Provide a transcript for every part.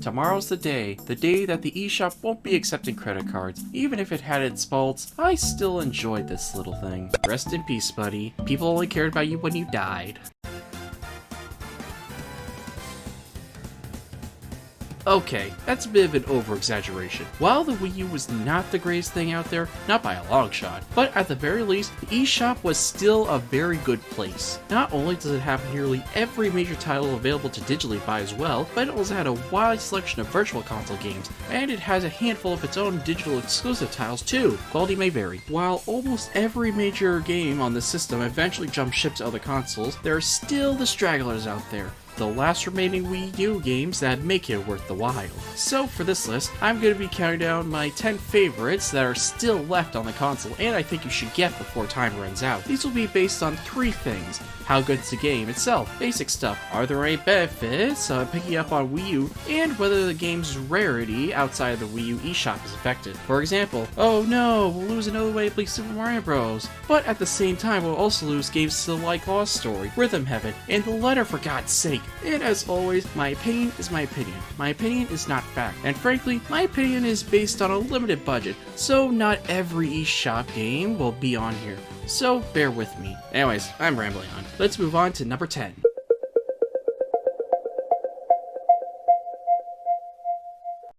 Tomorrow's the day that the eShop won't be accepting credit cards. Even if it had its faults, I still enjoyed this little thing. Rest in peace, buddy. People only cared about you when you died. Okay, that's a bit of an over-exaggeration. While the Wii U was not the greatest thing out there, not by a long shot, but at the very least, the eShop was still a very good place. Not only does it have nearly every major title available to digitally buy as well, but it also had a wide selection of virtual console games, and it has a handful of its own digital exclusive titles too. Quality may vary. While almost every major game on the system eventually jumped ship to other consoles, there are still the stragglers out there. The last remaining Wii U games that make it worth the while. So for this list, I'm going to be counting down my 10 favorites that are still left on the console and I think you should get before time runs out. These will be based on 3 things. How good is the game itself, basic stuff, are there any benefits of picking up on Wii U, and whether the game's rarity outside of the Wii U eShop is affected. For example, oh no, we'll lose another way to play Super Mario Bros. But at the same time, we'll also lose games still like Lost Story, Rhythm Heaven, and The Letter for God's sake. And as always, my opinion is my opinion. My opinion is not fact. And frankly, my opinion is based on a limited budget, so not every eShop game will be on here. So bear with me. Anyways, I'm rambling on. Let's move on to number 10.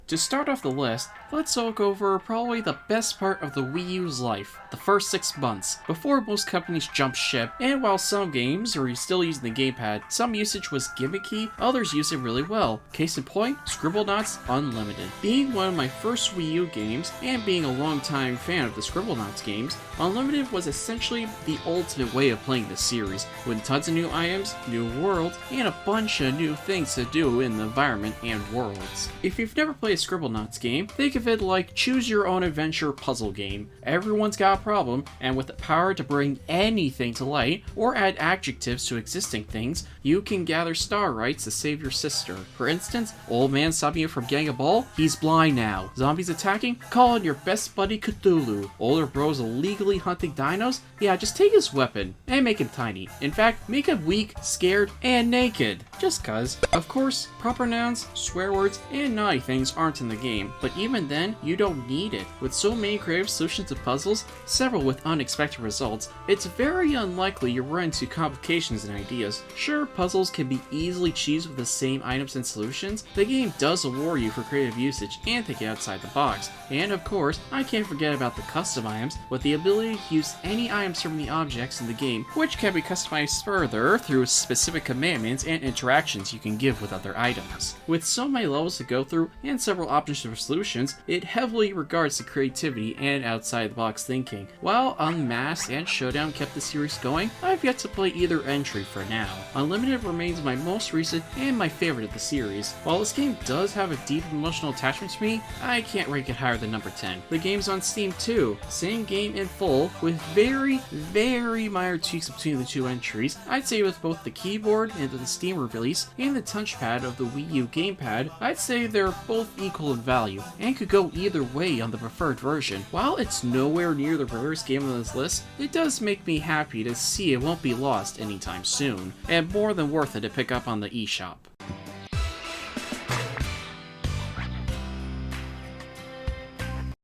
To start off the list, let's talk over probably the best part of the Wii U's life, the first 6 months, before most companies jumped ship, and while some games are still using the gamepad, some usage was gimmicky, others use it really well. Case in point, Scribblenauts Unlimited. Being one of my first Wii U games, and being a longtime fan of the Scribblenauts games, Unlimited was essentially the ultimate way of playing this series, with tons of new items, new worlds, and a bunch of new things to do in the environment and worlds. If you've never played a Scribblenauts game, think of it like choose your own adventure puzzle game. Everyone's got a problem, and with the power to bring anything to light, or add adjectives to existing things, you can gather star rights to save your sister. For instance, old man stopping you from getting a ball? He's blind now. Zombies attacking? Call on your best buddy Cthulhu. Older bros illegally hunting dinos? Yeah, just take his weapon, and make him tiny. In fact, make him weak, scared, and naked. Just cuz. Of course, proper nouns, swear words, and naughty things aren't in the game, but even then, you don't need it. With so many creative solutions to puzzles, several with unexpected results, it's very unlikely you run into complications and ideas. Sure, puzzles can be easily cheesed with the same items and solutions, the game does reward you for creative usage and thinking outside the box. And of course, I can't forget about the custom items, with the ability to use any items from the objects in the game, which can be customized further through specific commandments and interactions you can give with other items. With so many levels to go through and several options for solutions, it heavily regards the creativity and outside-the-box thinking. While Unmasked and Showdown kept the series going, I've yet to play either entry for now. Unlimited remains my most recent and my favorite of the series. While this game does have a deep emotional attachment to me, I can't rank it higher than number 10. The game's on Steam too, same game in full, with very minor tweaks between the 2 entries. I'd say with both the keyboard and the Steam release and the touchpad of the Wii U gamepad, I'd say they're both equal in value, and could go either way on the preferred version. While it's nowhere near the rarest game on this list, it does make me happy to see it won't be lost anytime soon, and more than worth it to pick up on the eShop.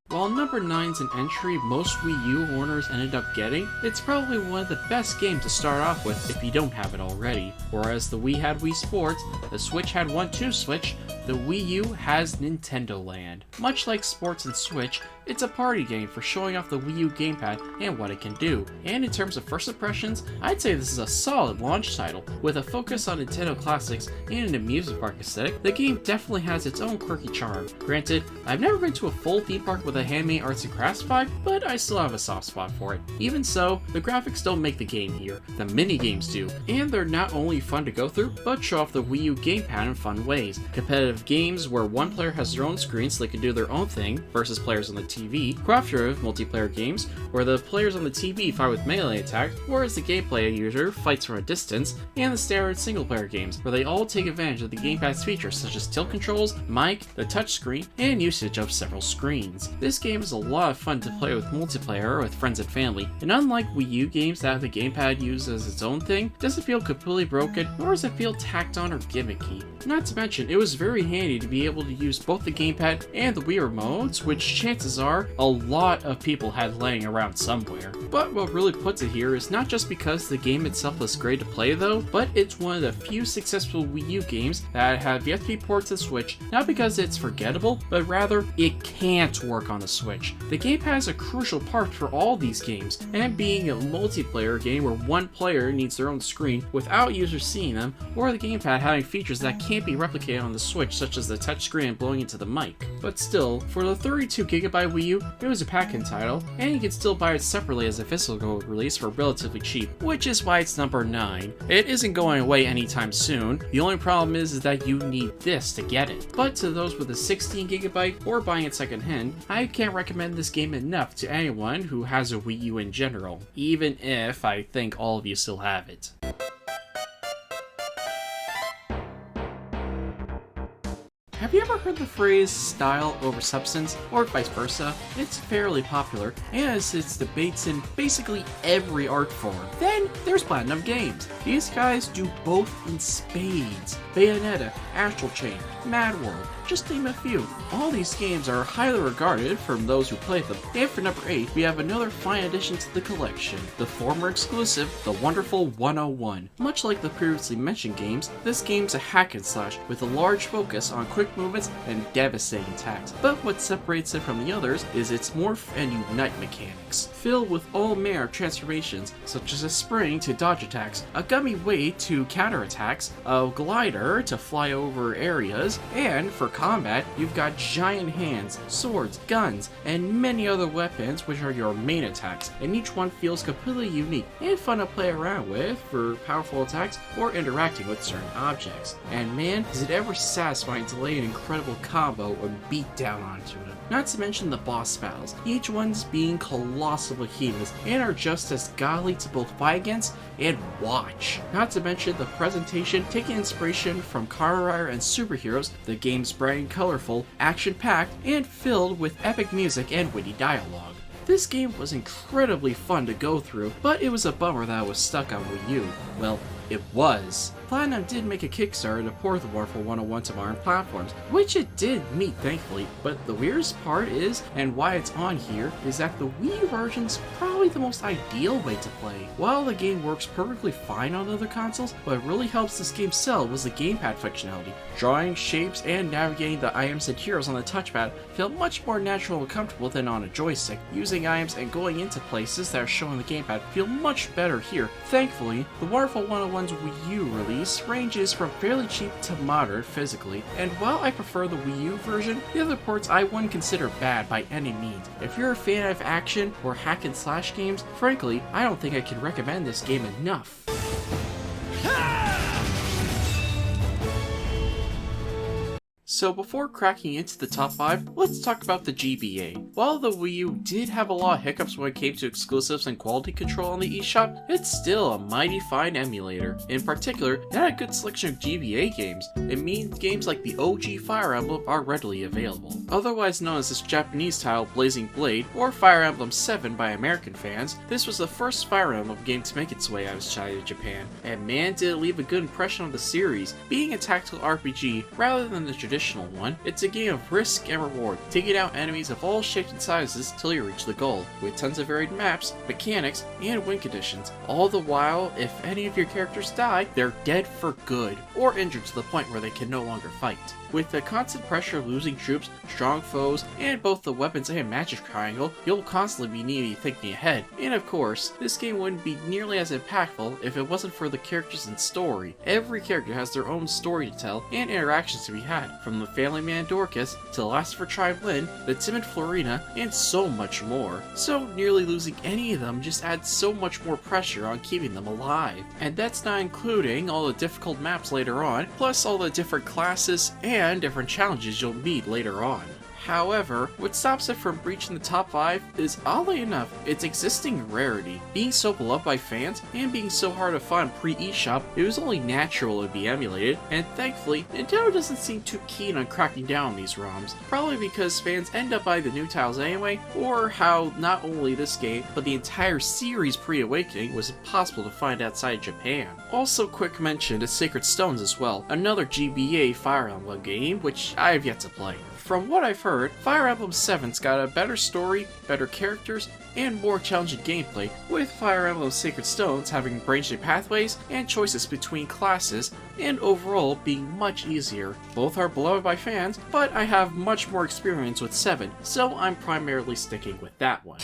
While number 9's an entry most Wii U owners ended up getting, it's probably one of the best games to start off with if you don't have it already. Whereas the Wii had Wii Sports, the Switch had 1-2 Switch, the Wii U has Nintendo Land. Much like Sports and Switch, it's a party game for showing off the Wii U gamepad and what it can do. And in terms of first impressions, I'd say this is a solid launch title. With a focus on Nintendo classics and an amusement park aesthetic, the game definitely has its own quirky charm. Granted, I've never been to a full theme park with a handmade arts and crafts vibe, but I still have a soft spot for it. Even so, the graphics don't make the game here, the mini games do, and they're not only fun to go through, but show off the Wii U gamepad in fun ways. Competitive games where one player has their own screen so they can do their own thing, versus players on the TV, cooperative multiplayer games, where the players on the TV fight with melee attacks, whereas the gameplay user fights from a distance, and the standard single-player games, where they all take advantage of the gamepad's features such as tilt controls, mic, the touchscreen, and usage of several screens. This game is a lot of fun to play with multiplayer with friends and family, and unlike Wii U games that have the gamepad used as its own thing, it doesn't feel completely broken, nor does it feel tacked on or gimmicky. Not to mention, it was very handy to be able to use both the gamepad and the Wii remotes, which chances are a lot of people had laying around somewhere. But what really puts it here is not just because the game itself is great to play though, but it's one of the few successful Wii U games that have yet to be ported to the Switch, not because it's forgettable, but rather it can't work on the Switch. The gamepad is a crucial part for all these games, and being a multiplayer game where one player needs their own screen without users seeing them, or the gamepad having features that can't be replicated on the Switch, such as the touchscreen and blowing into the mic. But still, for the 32GB Wii U, it was a pack-in title, and you can still buy it separately as a physical release for relatively cheap, which is why it's number 9. It isn't going away anytime soon. The only problem is that you need this to get it. But to those with a 16GB or buying it secondhand, I can't recommend this game enough to anyone who has a Wii U in general, even if I think all of you still have it. Have you ever heard the phrase style over substance, or vice versa? It's fairly popular, as it's debates in basically every art form. Then there's Platinum Games. These guys do both in spades. Bayonetta, Astral Chain, Mad World, just name a few. All these games are highly regarded from those who play them. And for number 8, we have another fine addition to the collection, the former exclusive, the wonderful 101. Much like the previously mentioned games, this game's a hack and slash with a large focus on quick movements and devastating attacks. But what separates it from the others is its morph and unite mechanics, filled with all manner of transformations, such as a spring to dodge attacks, a gummy weight to counter attacks, a glider to fly over areas, and for combat, you've got giant hands, swords, guns, and many other weapons which are your main attacks, and each one feels completely unique and fun to play around with for powerful attacks or interacting with certain objects. And man, is it ever satisfying to lay an incredible combo or beat down onto them. Not to mention the boss battles, each one's being colossal behemoths and are just as godly to both fight against and watch. Not to mention the presentation taking inspiration from Kamen Rider and superheroes, the game's bright and colorful, action-packed, and filled with epic music and witty dialogue. This game was incredibly fun to go through, but it was a bummer that it was stuck on Wii U. Well, it was. Platinum did make a Kickstarter to port the Wonderful 101 to modern platforms, which it did meet thankfully, but the weirdest part is, and why it's on here, is that the Wii U version's probably the most ideal way to play. While the game works perfectly fine on other consoles, what really helps this game sell was the gamepad functionality. Drawing shapes and navigating the items and heroes on the touchpad feel much more natural and comfortable than on a joystick. Using items and going into places that are shown on the gamepad feel much better here. Thankfully, the Wonderful 101's Wii U release ranges from fairly cheap to moderate physically, and while I prefer the Wii U version, the other ports I wouldn't consider bad by any means. If you're a fan of action or hack and slash games, frankly, I don't think I can recommend this game enough. So before cracking into the top 5, let's talk about the GBA. While the Wii U did have a lot of hiccups when it came to exclusives and quality control on the eShop, it's still a mighty fine emulator. In particular, it had a good selection of GBA games. It means games like the OG Fire Emblem are readily available. Otherwise known as this Japanese title Blazing Blade, or Fire Emblem 7 by American fans, this was the first Fire Emblem game to make its way outside of Japan. And man, did it leave a good impression on the series. Being a tactical RPG rather than the traditional one, it's a game of risk and reward, taking out enemies of all shapes and sizes till you reach the goal, with tons of varied maps, mechanics, and win conditions. All the while, if any of your characters die, they're dead for good, or injured to the point where they can no longer fight. With the constant pressure of losing troops, strong foes, and both the weapons and magic triangle, you'll constantly be needing to thinking ahead. And of course, this game wouldn't be nearly as impactful if it wasn't for the characters and story. Every character has their own story to tell and interactions to be had, from the family man Dorcas to the last for tribe Lynn, the timid Florina, and so much more. So nearly losing any of them just adds so much more pressure on keeping them alive. And that's not including all the difficult maps later on, plus all the different classes and different challenges you'll meet later on. However, what stops it from reaching the top 5 is, oddly enough, its existing rarity. Being so beloved by fans and being so hard to find pre-eShop, it was only natural it would be emulated, and thankfully, Nintendo doesn't seem too keen on cracking down on these ROMs, probably because fans end up buying the new titles anyway, or how not only this game, but the entire series pre-Awakening was impossible to find outside Japan. Also, quick mention to Sacred Stones as well, another GBA Fire Emblem game, which I have yet to play. From what I've heard, Fire Emblem 7's got a better story, better characters, and more challenging gameplay, with Fire Emblem Sacred Stones having branching pathways and choices between classes, and overall being much easier. Both are beloved by fans, but I have much more experience with 7, so I'm primarily sticking with that one.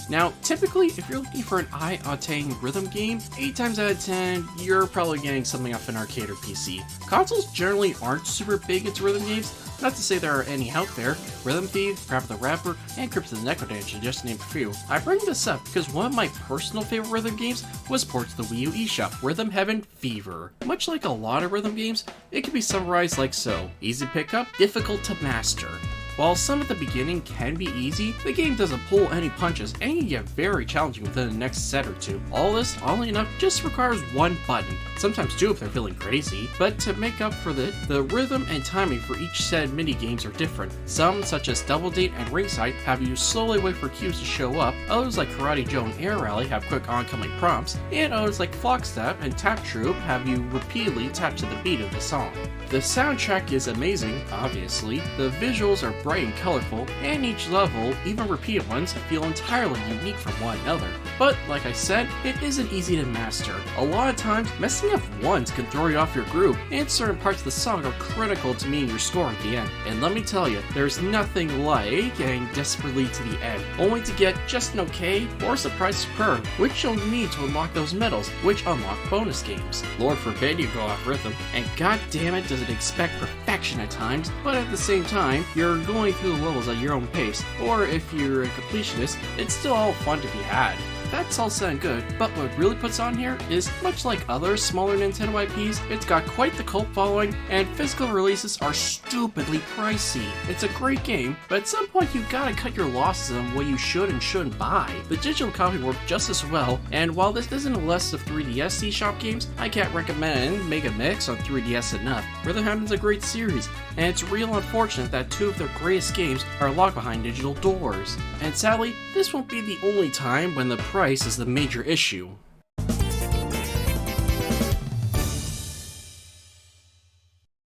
Now, typically, if you're looking for an eye-otating rhythm game, 8 times out of 10, you're probably getting something off an arcade or PC. Consoles generally aren't super big into rhythm games, not to say there are any out there. Rhythm Thief, Grab the Rapper, and Crypt of the Necrodancer, just to name a few. I bring this up because one of my personal favorite rhythm games was ported to the Wii U eShop, Rhythm Heaven Fever. Much like a lot of rhythm games, it can be summarized like so: easy to pick up, difficult to master. While some at the beginning can be easy, the game doesn't pull any punches and can get very challenging within the next set or two. All this, oddly enough, just requires one button, sometimes two if they're feeling crazy, but to make up for the rhythm and timing for each set of mini-games are different. Some, such as Double Date and Ringside, have you slowly wait for cues to show up, others like Karate Joe and Air Rally have quick oncoming prompts, and others like Flockstep and Tap Troop have you repeatedly tap to the beat of the song. The soundtrack is amazing, obviously, the visuals are bright and colorful, and each level, even repeated ones, feel entirely unique from one another. But, like I said, it isn't easy to master. A lot of times, messing up once can throw you off your groove, and certain parts of the song are critical to meeting your score at the end. And let me tell you, there's nothing like getting desperately to the end, only to get just an okay or surprise superb, which you'll need to unlock those medals, which unlock bonus games. Lord forbid you go off rhythm, and god damn it does it expect perfection at times, but at the same time, you're going through the levels at your own pace, or if you're a completionist, it's still all fun to be had. That's all said and good, but what really puts on here is, much like other smaller Nintendo IPs, it's got quite the cult following, and physical releases are stupidly pricey. It's a great game, but at some point you gotta cut your losses on what you should and shouldn't buy. The digital copy worked just as well, and while this isn't a list of 3DS eShop games, I can't recommend Mega Mix on 3DS enough. Rhythm Heaven's a great series, and it's real unfortunate that two of their greatest games are locked behind digital doors. And sadly, this won't be the only time when the price is the major issue.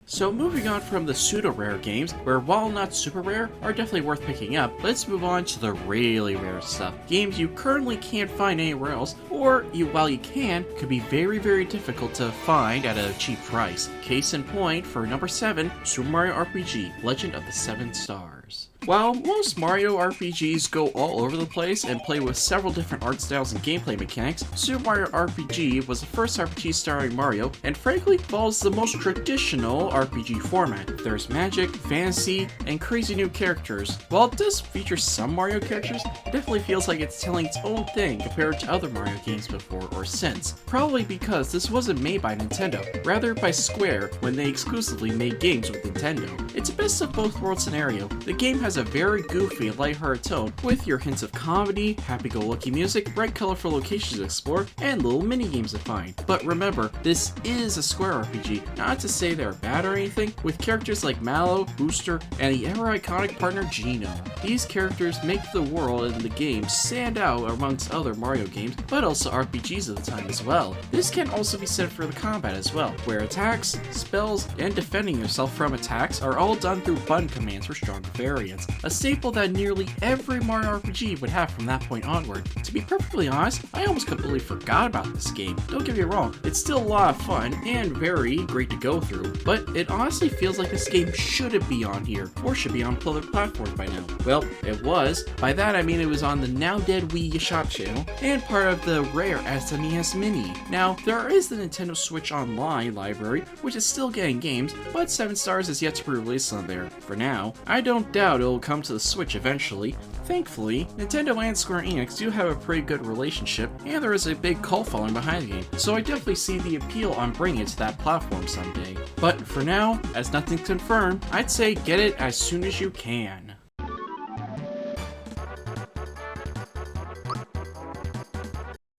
So moving on from the pseudo-rare games, where while not super rare, are definitely worth picking up, let's move on to the really rare stuff. Games you currently can't find anywhere else, or while you can, could be very difficult to find at a cheap price. Case in point, for number 7, Super Mario RPG, Legend of the Seven Stars. While most Mario RPGs go all over the place and play with several different art styles and gameplay mechanics, Super Mario RPG was the first RPG starring Mario, and frankly follows the most traditional RPG format. There's magic, fantasy, and crazy new characters. While it does feature some Mario characters, it definitely feels like it's telling its own thing compared to other Mario games before or since. Probably because this wasn't made by Nintendo, rather by Square when they exclusively made games with Nintendo. It's a best of both worlds scenario. The game has a very goofy and lighthearted tone, with your hints of comedy, happy-go-lucky music, bright colorful locations to explore, and little mini-games to find. But remember, this is a Square RPG, not to say they're bad or anything, with characters like Mallow, Booster, and the ever-iconic partner Geno. These characters make the world and the game stand out amongst other Mario games, but also RPGs of the time as well. This can also be said for the combat as well, where attacks, spells, and defending yourself from attacks are all done through button commands for stronger variants, a staple that nearly every Mario RPG would have from that point onward. To be perfectly honest, I almost completely forgot about this game. Don't get me wrong, it's still a lot of fun and very great to go through, but it honestly feels like this game shouldn't be on here, or should be on other platforms by now. Well, it was. By that I mean it was on the now dead Wii Shop channel, and part of the rare SNES Mini. Now, there is the Nintendo Switch Online library, which is still getting games, but 7 Stars is yet to be released on there. For now, I don't doubt it'll it'll come to the Switch eventually. Thankfully, Nintendo and Square Enix do have a pretty good relationship, and there is a big cult following behind the game, so I definitely see the appeal on bringing it to that platform someday. But for now, as nothing's confirmed, I'd say get it as soon as you can.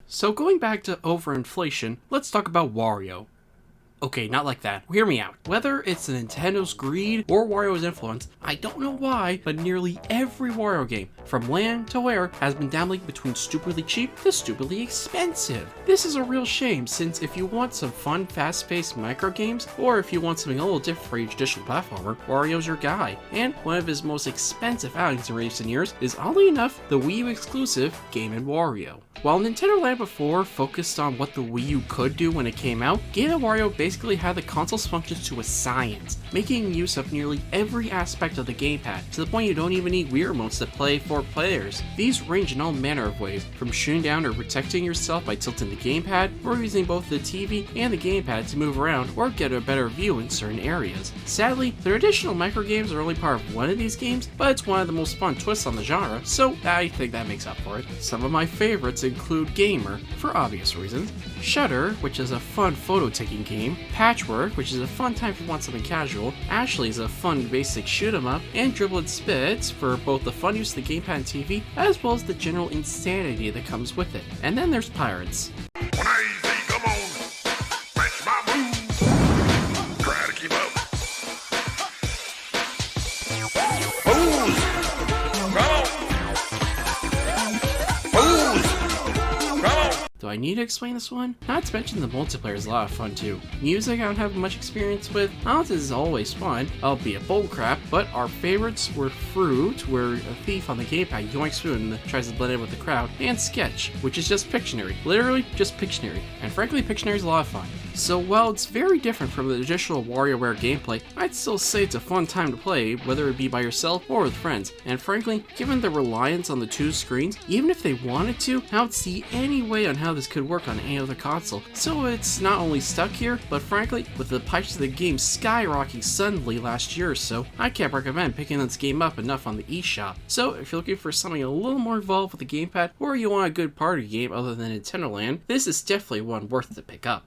So going back to overinflation, let's talk about Wario. Okay, not like that. Hear me out. Whether it's Nintendo's greed or Wario's influence, I don't know why, but nearly every Wario game, from Land to Where, has been dabbling between stupidly cheap to stupidly expensive. This is a real shame, since if you want some fun, fast-paced micro games, or if you want something a little different for your traditional platformer, Wario's your guy. And one of his most expensive outings in recent years is, oddly enough, the Wii U exclusive Game & Wario. While Nintendo Land before focused on what the Wii U could do when it came out, Game & Wario basically had the console's functions to a science, making use of nearly every aspect of the gamepad, to the point you don't even need Wii remotes to play 4 players. These range in all manner of ways, from shooting down or protecting yourself by tilting the gamepad, or using both the TV and the gamepad to move around or get a better view in certain areas. Sadly, the traditional microgames are only part of one of these games, but it's one of the most fun twists on the genre, so I think that makes up for it. Some of my favorites include Gamer, for obvious reasons, Shutter, which is a fun photo-taking game, Patchwork, which is a fun time if you want something casual, Ashley is a fun basic shoot 'em up, and Dribble and Spits for both the fun use of the gamepad and TV, as well as the general insanity that comes with it. And then there's Pirates. Do I need to explain this one? Not to mention the multiplayer is a lot of fun too. Music I don't have much experience with. Ounce is always fun, albeit bullcrap, but our favorites were Fruit, where a thief on the gamepad yoinks food and tries to blend in with the crowd, and Sketch, which is just Pictionary. Literally just Pictionary. And frankly, Pictionary is a lot of fun. So while it's very different from the traditional WarioWare gameplay, I'd still say it's a fun time to play, whether it be by yourself or with friends. And frankly, given the reliance on the 2 screens, even if they wanted to, I don't see any way on how this could work on any other console. So it's not only stuck here, but frankly, with the price of the game skyrocketing suddenly last year or so, I can't recommend picking this game up enough on the eShop. So if you're looking for something a little more involved with the gamepad, or you want a good party game other than Nintendo Land, this is definitely one worth to pick up.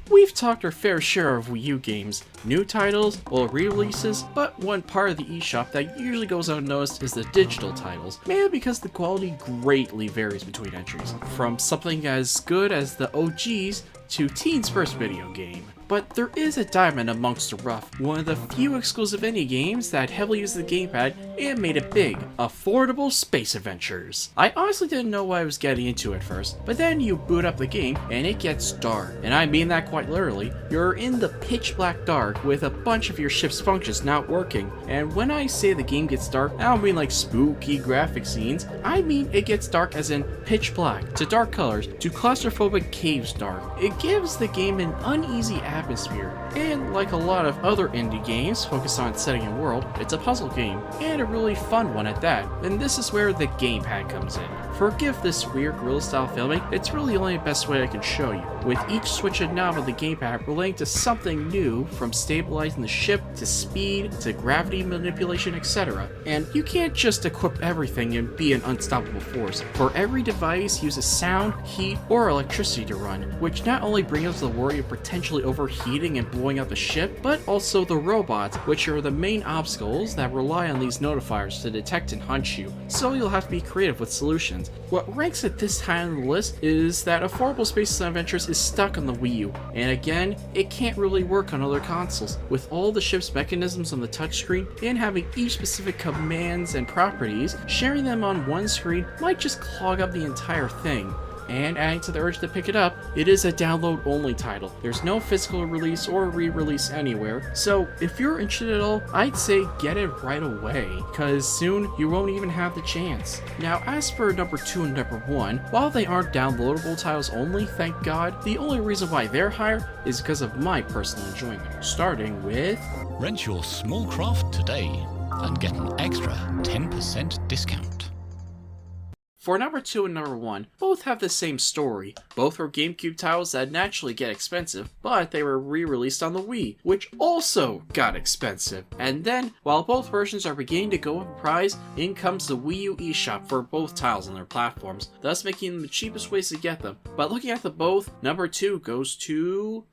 We've talked our fair share of Wii U games, new titles, or re-releases, but one part of the eShop that usually goes unnoticed is the digital titles, mainly because the quality greatly varies between entries, from something as good as the OGs to Teen's first video game. But there is a diamond amongst the rough, one of the few exclusive indie games that heavily used the gamepad and made it big, affordable space adventures. I honestly didn't know what I was getting into at first, but then you boot up the game and it gets dark. And I mean that quite literally. You're in the pitch black dark with a bunch of your ship's functions not working. And when I say the game gets dark, I don't mean like spooky graphic scenes, I mean it gets dark as in pitch black, to dark colors, to claustrophobic caves dark. It gives the game an uneasy atmosphere, and like a lot of other indie games focused on setting and world, it's a puzzle game, and a really fun one at that, and this is where the gamepad comes in. Forgive this weird guerrilla style filming, it's really the only best way I can show you, with each switch and knob of the gamepad relating to something new, from stabilizing the ship, to speed, to gravity manipulation, etc. And you can't just equip everything and be an unstoppable force, for every device uses sound, heat, or electricity to run, which not only brings up the worry of potentially overheating and blowing up the ship, but also the robots, which are the main obstacles that rely on these notifiers to detect and hunt you, so you'll have to be creative with solutions. What ranks at this high on the list is that Affordable Space Adventures is stuck on the Wii U, and again, it can't really work on other consoles, with all the ship's mechanisms on the touchscreen, and having each specific commands and properties, sharing them on one screen might just clog up the entire thing. And adding to the urge to pick it up, it is a download-only title. There's no physical release or re-release anywhere, so if you're interested at all, I'd say get it right away, because soon you won't even have the chance. Now, as for number 2 and number 1, while they aren't downloadable titles only, thank God, the only reason why they're higher is because of my personal enjoyment, starting with... Rent your small craft today and get an extra 10% discount. For number 2 and number 1, both have the same story. Both were GameCube titles that naturally get expensive, but they were re-released on the Wii, which also got expensive. And then, while both versions are beginning to go up in price, in comes the Wii U eShop for both titles on their platforms, thus making them the cheapest ways to get them. But looking at them both, number 2 goes to...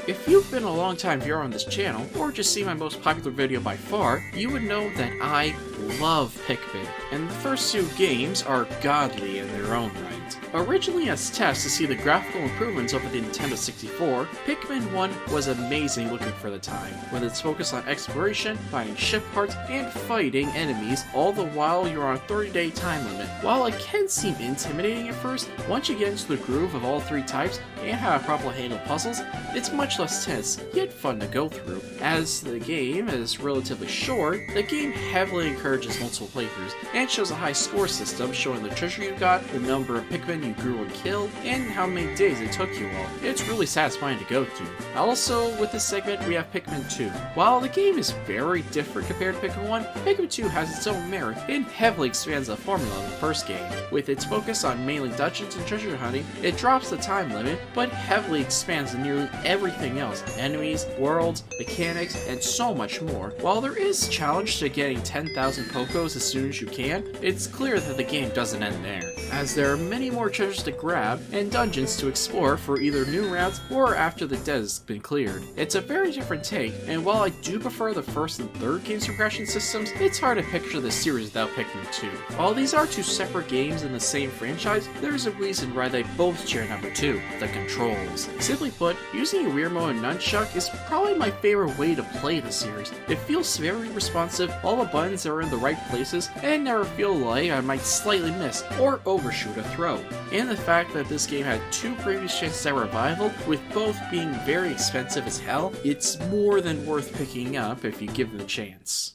If you've been a long time viewer on this channel, or just seen my most popular video by far, you would know that I love Pikmin, and the first 2 games are godly in their own right. Originally as tests to see the graphical improvements over the Nintendo 64, Pikmin 1 was amazing looking for the time, with its focus on exploration, finding ship parts, and fighting enemies, all the while you're on a 30-day time limit. While it can seem intimidating at first, once you get into the groove of all 3 types and how to properly handle puzzles, it's much less tense, yet fun to go through. As the game is relatively short, the game heavily encourages multiple playthroughs, and shows a high score system showing the treasure you got, the number of Pikmin you grew and killed, and how many days it took you all. It's really satisfying to go to. Also, with this segment, we have Pikmin 2. While the game is very different compared to Pikmin 1, Pikmin 2 has its own merit and heavily expands the formula of the first game. With its focus on mainly dungeons and treasure hunting, it drops the time limit, but heavily expands in nearly everything else: enemies, worlds, mechanics, and so much more. While there is challenge to getting 10,000 Pokos as soon as you can, it's clear that the game doesn't end there, as there are many more treasures to grab and dungeons to explore for either new routes or after the dead has been cleared. It's a very different take, and while I do prefer the first and third game's progression systems, it's hard to picture the series without Pikmin 2. While these are 2 separate games in the same franchise, there's a reason why they both share number 2, the controls. Simply put, using a Wiimote and nunchuck is probably my favorite way to play the series. It feels very responsive, all the buttons are in the right places, and never feel like I might slightly miss or overshoot a throw. And the fact that this game had 2 previous chances at revival, with both being very expensive as hell, it's more than worth picking up if you give them a chance.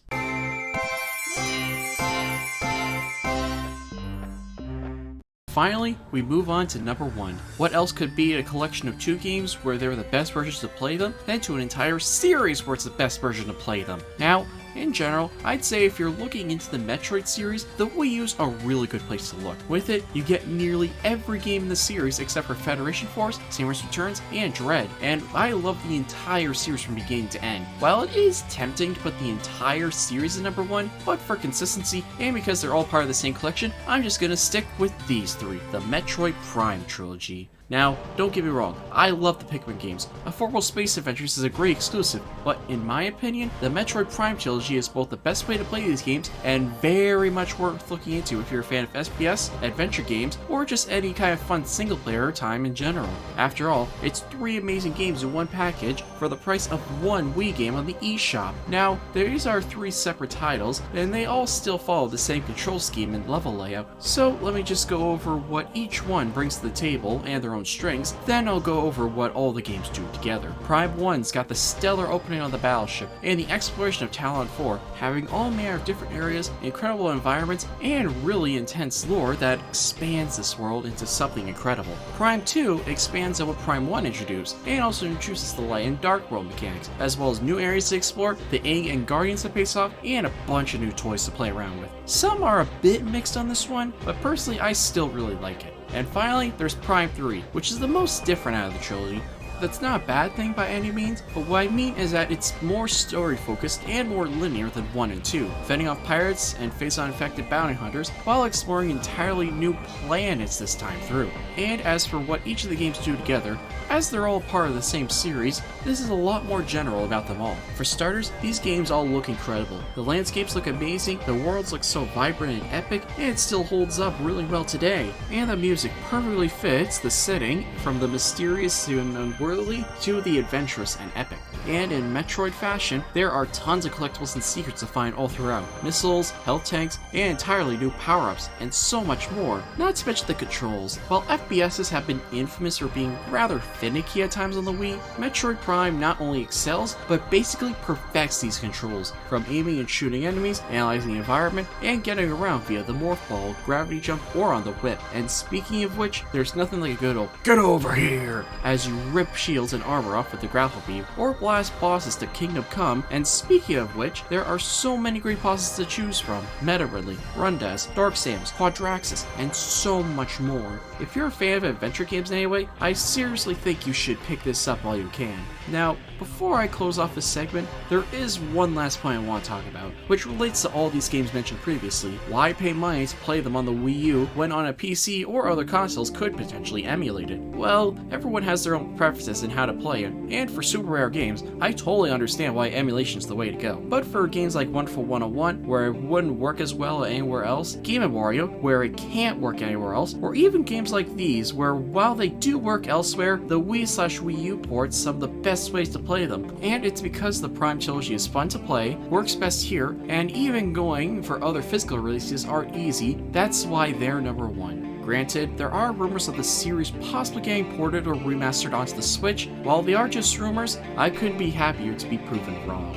Finally, we move on to number 1. What else could be a collection of 2 games where they're the best versions to play them, than to an entire series where it's the best version to play them? Now, in general, I'd say if you're looking into the Metroid series, the Wii U's a really good place to look. With it, you get nearly every game in the series except for Federation Force, Samus Returns, and Dread, and I love the entire series from beginning to end. While it is tempting to put the entire series in number 1, but for consistency, and because they're all part of the same collection, I'm just gonna stick with these 3, the Metroid Prime Trilogy. Now, don't get me wrong, I love the Pikmin games. Affordable Space Adventures is a great exclusive, but in my opinion, the Metroid Prime Trilogy is both the best way to play these games and very much worth looking into if you're a fan of FPS, adventure games, or just any kind of fun single-player time in general. After all, it's 3 amazing games in one package for the price of 1 Wii game on the eShop. Now, these are 3 separate titles, and they all still follow the same control scheme and level layout, so let me just go over what each one brings to the table and their own strengths, then I'll go over what all the games do together. Prime 1's got the stellar opening on the battleship, and the exploration of Talon 4, having all manner of different areas, incredible environments, and really intense lore that expands this world into something incredible. Prime 2 expands on what Prime 1 introduced, and also introduces the light and dark world mechanics, as well as new areas to explore, the Egg and Guardians to face off, and a bunch of new toys to play around with. Some are a bit mixed on this one, but personally I still really like it. And finally, there's Prime 3, which is the most different out of the trilogy. That's not a bad thing by any means, but what I mean is that it's more story focused and more linear than 1 and 2, fending off pirates and face on infected bounty hunters while exploring entirely new planets this time through. And as for what each of the games do together, as they're all part of the same series, this is a lot more general about them all. For starters, these games all look incredible. The landscapes look amazing, the worlds look so vibrant and epic, and it still holds up really well today. And the music perfectly fits the setting, from the mysterious to unworldly to the adventurous and epic. And in Metroid fashion, there are tons of collectibles and secrets to find all throughout. Missiles, health tanks, and entirely new power-ups, and so much more. Not to mention the controls. While FPSs have been infamous for being rather finicky at times on the Wii, Metroid Prime not only excels, but basically perfects these controls, from aiming and shooting enemies, analyzing the environment, and getting around via the morph ball, gravity jump, or on the whip. And speaking of which, there's nothing like a good old "get over here" as you rip shields and armor off with the grapple beam, or block last bosses to Kingdom Come, and speaking of which, there are so many great bosses to choose from. Meta Ridley, Rundas, Dark Samus, Quadraxis, and so much more. If you're a fan of adventure games anyway, I seriously think you should pick this up while you can. Now, before I close off this segment, there is one last point I want to talk about, which relates to all these games mentioned previously. Why pay money to play them on the Wii U when on a PC or other consoles could potentially emulate it? Well, everyone has their own preferences in how to play it, and for super rare games, I totally understand why emulation is the way to go. But for games like Wonderful 101, where it wouldn't work as well anywhere else, Game & Wario, where it can't work anywhere else, or even games like these, where while they do work elsewhere, the Wii/Wii U port's some of the best ways to play them, and it's because the Prime Trilogy is fun to play, works best here, and even going for other physical releases are easy. That's why they're number one. Granted, there are rumors of the series possibly getting ported or remastered onto the Switch. While they are just rumors, I couldn't be happier to be proven wrong.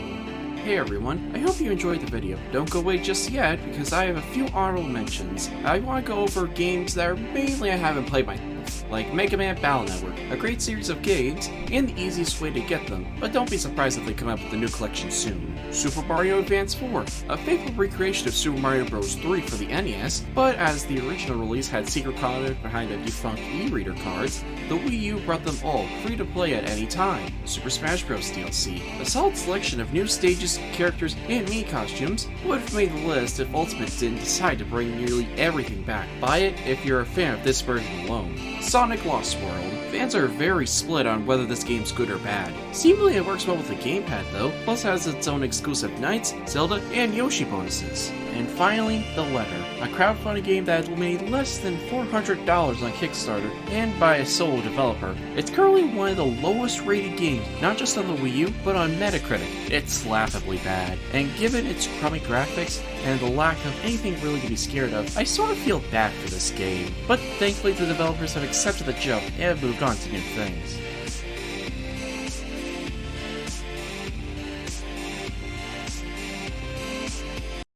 Hey everyone, I hope you enjoyed the video. Don't go away just yet, because I have a few honorable mentions. I want to go over games that mainly I haven't played myself, like Mega Man Battle Network, a great series of games, and the easiest way to get them, but don't be surprised if they come out with a new collection soon. Super Mario Advance 4, a faithful recreation of Super Mario Bros. 3 for the NES, but as the original release had secret content behind the defunct e-reader cards, the Wii U brought them all free to play at any time. Super Smash Bros. DLC, a solid selection of new stages, characters, and Mii costumes, would have made the list if Ultimate didn't decide to bring nearly everything back. Buy it if you're a fan of this version alone. Sonic Lost World. Fans are very split on whether this game's good or bad. Seemingly it works well with the gamepad though, plus has its own exclusive Knights, Zelda, and Yoshi bonuses. And finally, The Letter, a crowdfunding game that made less than $400 on Kickstarter and by a solo developer. It's currently one of the lowest rated games, not just on the Wii U, but on Metacritic. It's laughably bad, and given its crummy graphics and the lack of anything really to be scared of, I sort of feel bad for this game. But thankfully the developers have accepted the joke and have moved on to new things.